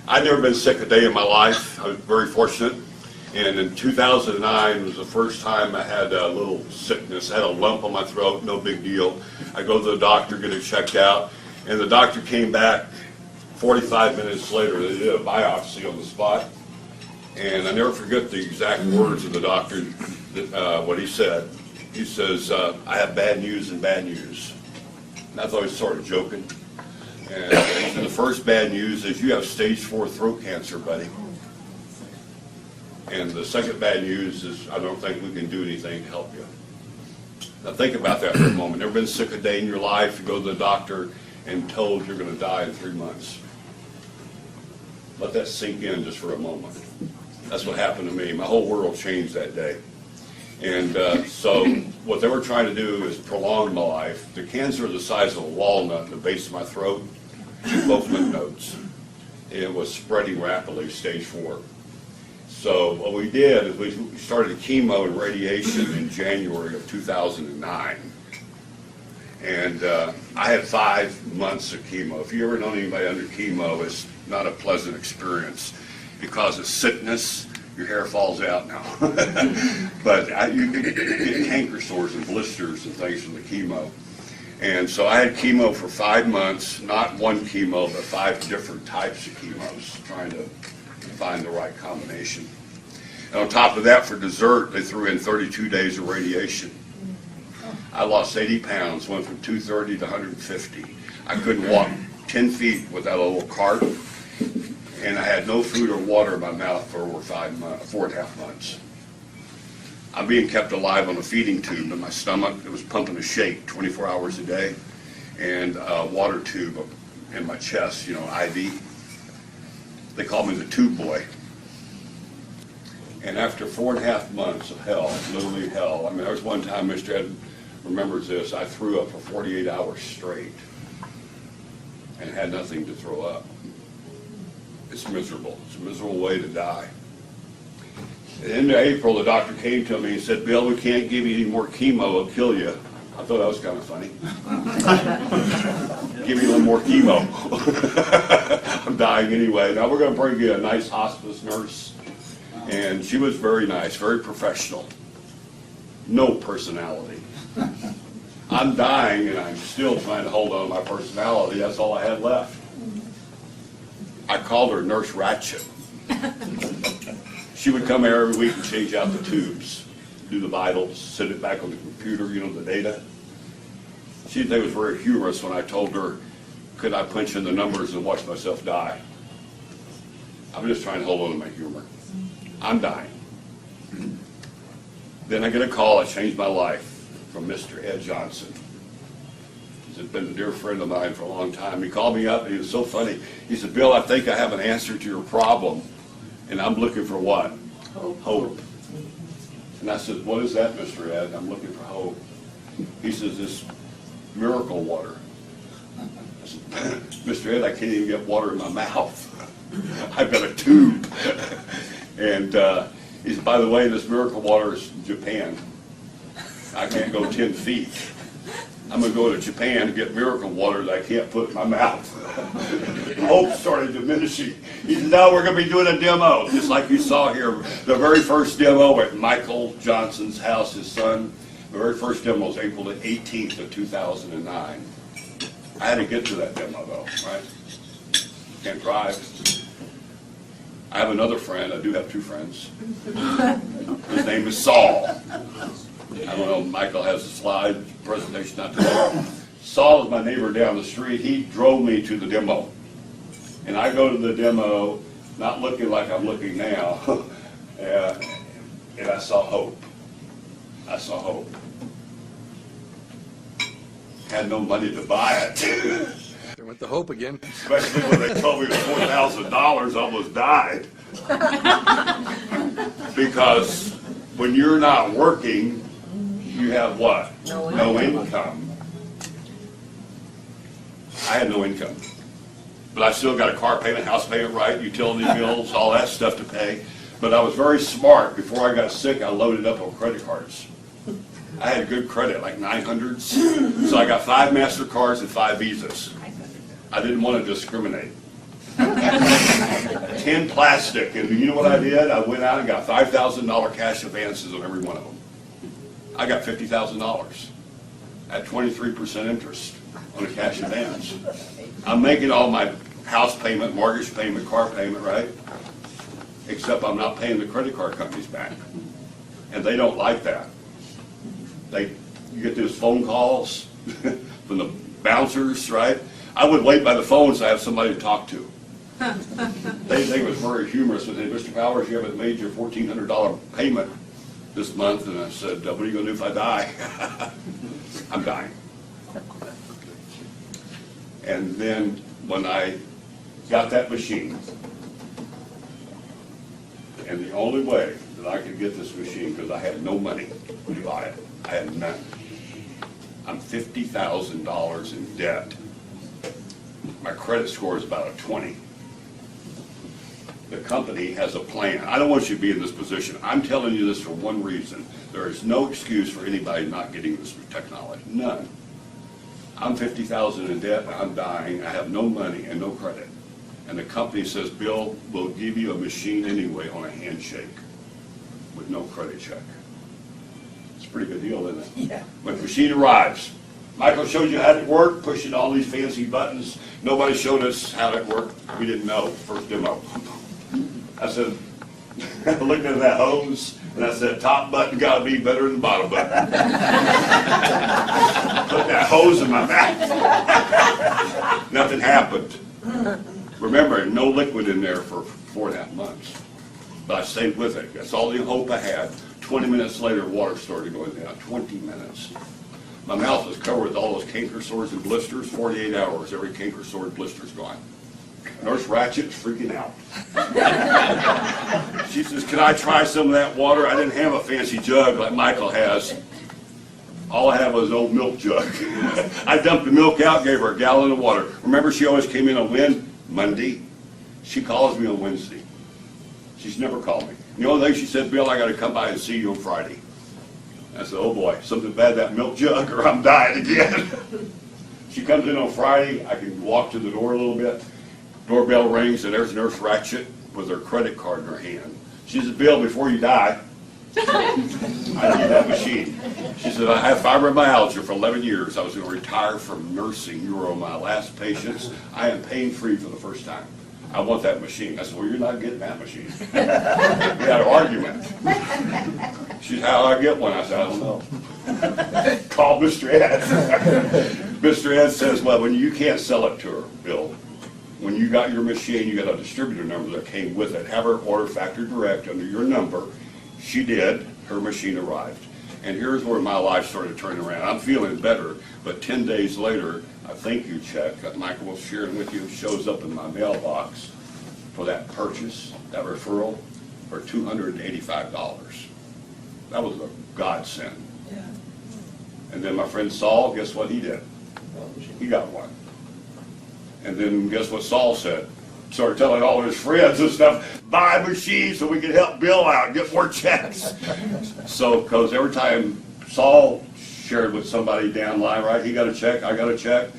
I'd never been sick a day in my life. I was very fortunate. And in 2009 was the first time I had a little sickness. I had a lump on my throat, no big deal. I go to the doctor, get it checked out, and the doctor came back 45 minutes later. They did a biopsy on the spot. And I never forget the exact words of the doctor, what he said. He says, I have bad news and bad news. And I thought he was sort of joking. And the first bad news is you have stage 4 throat cancer, buddy. And the second bad news is I don't think we can do anything to help you. Now think about that for a moment. Never been sick a day in your life, you go to the doctor and told you're going to die in 3 months. Let that sink in just for a moment. That's what happened to me. My whole world changed that day. And so what they were trying to do is prolong my life. The cancer the size of a walnut in the base of my throat, both lymph nodes. It was spreading rapidly, stage 4. So what we did is we started chemo and radiation in January of 2009. And I had 5 months of chemo. If you ever known anybody under chemo, it's not a pleasant experience. Because of sickness, your hair falls out now. But you get canker sores and blisters and things from the chemo. And so I had chemo for 5 months, not one chemo, but 5 different types of chemos, trying to find the right combination. And on top of that, for dessert, they threw in 32 days of radiation. I lost 80 pounds, went from 230 to 150. I couldn't walk 10 feet without a little cart. And I had no food or water in my mouth for over 4.5 months. I'm being kept alive on a feeding tube in my stomach. It was pumping a shake 24 hours a day, and a water tube in my chest, you know, IV. They called me the tube boy. And after 4.5 months of hell, literally hell, I mean, there was one time, Mr. Ed remembers this, I threw up for 48 hours straight and had nothing to throw up. It's miserable. It's a miserable way to die. At the end of April, the doctor came to me and said, Bill, we can't give you any more chemo, it'll kill you. I thought that was kind of funny. Give me a little more chemo. I'm dying anyway. Now we're going to bring you a nice hospice nurse. And she was very nice, very professional. No personality. I'm dying and I'm still trying to hold on to my personality. That's all I had left. I called her Nurse Ratchet. She would come here every week and change out the tubes, do the vitals, send it back on the computer, you know, the data. She think it was very humorous when I told her, could I punch in the numbers and watch myself die? I'm just trying to hold on to my humor. I'm dying. Then I get a call that changed my life from Mr. Ed Johnson. He's been a dear friend of mine for a long time. He called me up and he was so funny. He said, Bill, I think I have an answer to your problem. And I'm looking for what? Hope. And I said, what is that, Mr. Ed? I'm looking for hope. He says, this miracle water. I said, Mr. Ed, I can't even get water in my mouth. I've got a tube. And he said, by the way, this miracle water is in Japan. I can't go 10 feet. I'm going to go to Japan to get miracle water that I can't put in my mouth. Hope started diminishing. He said, no, we're going to be doing a demo, just like you saw here. The very first demo at Michael Johnson's house, his son, the very first demo was April the 18th of 2009. I had to get to that demo, though, right? Can't drive. I have another friend. I do have 2 friends. His name is Saul. I don't know, Michael has a slide, presentation not today. Saul is my neighbor down the street. He drove me to the demo. And I go to the demo, not looking like I'm looking now, and I saw hope. I saw hope. Had no money to buy it. There went the hope again. Especially when they told me it was $4,000, I almost died. Because when you're not working, you have what? No income. I had no income. But I still got a car payment, house payment, right, utility bills, all that stuff to pay. But I was very smart. Before I got sick, I loaded up on credit cards. I had good credit, like 900s. So I got 5 MasterCards and 5 Visas. I didn't want to discriminate. tin plastic. And you know what I did? I went out and got $5,000 cash advances on every one of them. I got $50,000 at 23% interest on a cash advance. I'm making all my house payment, mortgage payment, car payment, right? Except I'm not paying the credit card companies back. And they don't like that. You get those phone calls from the bouncers, right? I would wait by the phone so I have somebody to talk to. They think it was very humorous. They said, Mr. Powers, you haven't made your $1,400 payment this month. And I said, what are you going to do if I die? I'm dying. And then when I got that machine, and the only way that I could get this machine, because I had no money to buy it, I had none. I'm $50,000 in debt. My credit score is about a 20. The company has a plan. I don't want you to be in this position. I'm telling you this for one reason. There is no excuse for anybody not getting this technology. None. I'm $50,000 in debt, I'm dying, I have no money and no credit. And the company says, Bill, we'll give you a machine anyway on a handshake with no credit check. It's a pretty good deal, isn't it? Yeah. When the machine arrives, Michael showed you how it worked, pushing all these fancy buttons. Nobody showed us how that worked. We didn't know, first demo. I said, I looked at that hose, and I said, top button got to be better than the bottom button. Put that hose in my mouth. Nothing happened. Remember, no liquid in there for 4.5 months. But I stayed with it. That's all the hope I had. 20 minutes later, water started going down. 20 minutes. My mouth was covered with all those canker sores and blisters. 48 hours, every canker sore and blister's gone. Nurse Ratchet's freaking out. She says, can I try some of that water? I didn't have a fancy jug like Michael has. All I had was an old milk jug. I dumped the milk out, gave her a gallon of water. Remember, she always came in on Monday. She calls me on Wednesday. She's never called me. The only thing she said, Bill, I got to come by and see you on Friday. I said, oh boy, something bad, that milk jug, or I'm dying again. She comes in on Friday. I can walk to the door a little bit. Doorbell rings, and there's Nurse Ratchet with her credit card in her hand. She said, Bill, before you die, I need that machine. She said, I have fibromyalgia for 11 years. I was going to retire from nursing. You were my last patients. I am pain-free for the first time. I want that machine. I said, well, you're not getting that machine. We had an argument. She said, how do I get one? I said, I don't know. Call Mr. Ed. Mr. Ed says, well, when you can't sell it to her, Bill, when you got your machine, you got a distributor number that came with it. Have her order factory direct under your number. She did. Her machine arrived. And here's where my life started turning around. I'm feeling better, but 10 days later, a thank you check that Michael was sharing with you shows up in my mailbox for that purchase, that referral, for $285. That was a godsend. Yeah. And then my friend Saul, guess what he did? He got one. And then guess what Saul said? Started telling all his friends and stuff, buy a machine so we can help Bill out, get more checks. So, because every time Saul shared with somebody down the line, right, he got a check, I got a check,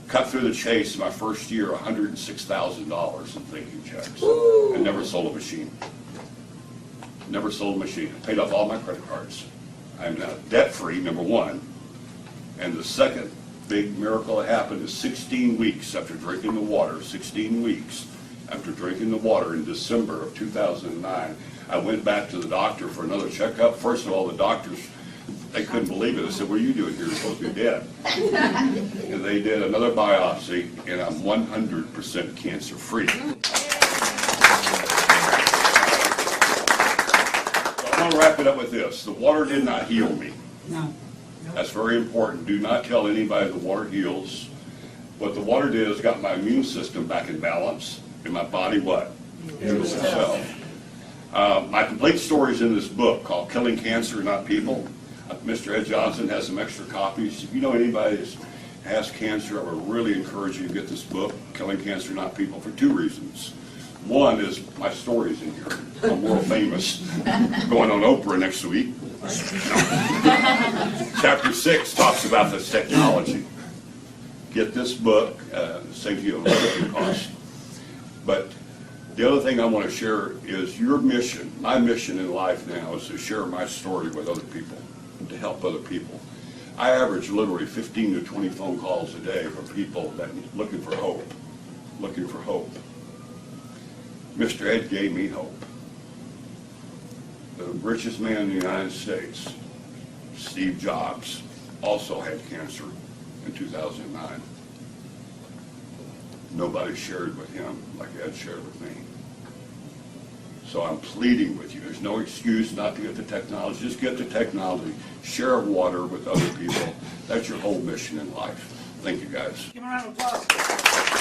cut through the chase my first year, $106,000 in thank you checks. Woo. And never sold a machine. Never sold a machine. Paid off all my credit cards. I'm now debt-free, number one. And the second big miracle that happened is 16 weeks after drinking the water, 16 weeks after drinking the water in December of 2009, I went back to the doctor for another checkup. First of all, the doctors, they couldn't believe it. They said, what are you doing here? You're supposed to be dead. And they did another biopsy, and I'm 100% cancer-free. So I want to wrap it up with this. The water did not heal me. No. That's very important. Do not tell anybody the water heals. What the water did is got my immune system back in balance, and my body what? Healed itself. My complete story is in this book called Killing Cancer, Not People. Mr. Ed Johnson has some extra copies. If you know anybody that has cancer, I would really encourage you to get this book, Killing Cancer, Not People, for two reasons. One is my story's in here. I'm world famous. Going on Oprah next week. Chapter 6 talks about this technology. Get this book, saves you a little cost. But The other thing I want to share is your mission. My mission in life now is to share my story with other people, and to help other people. I average literally 15 to 20 phone calls a day from people that looking for hope, looking for hope. Mr. Ed gave me hope. The richest man in the United States, Steve Jobs, also had cancer in 2009. Nobody shared with him like Ed shared with me. So I'm pleading with you. There's no excuse not to get the technology. Just get the technology. Share water with other people. That's your whole mission in life. Thank you, guys. Give him a round of applause.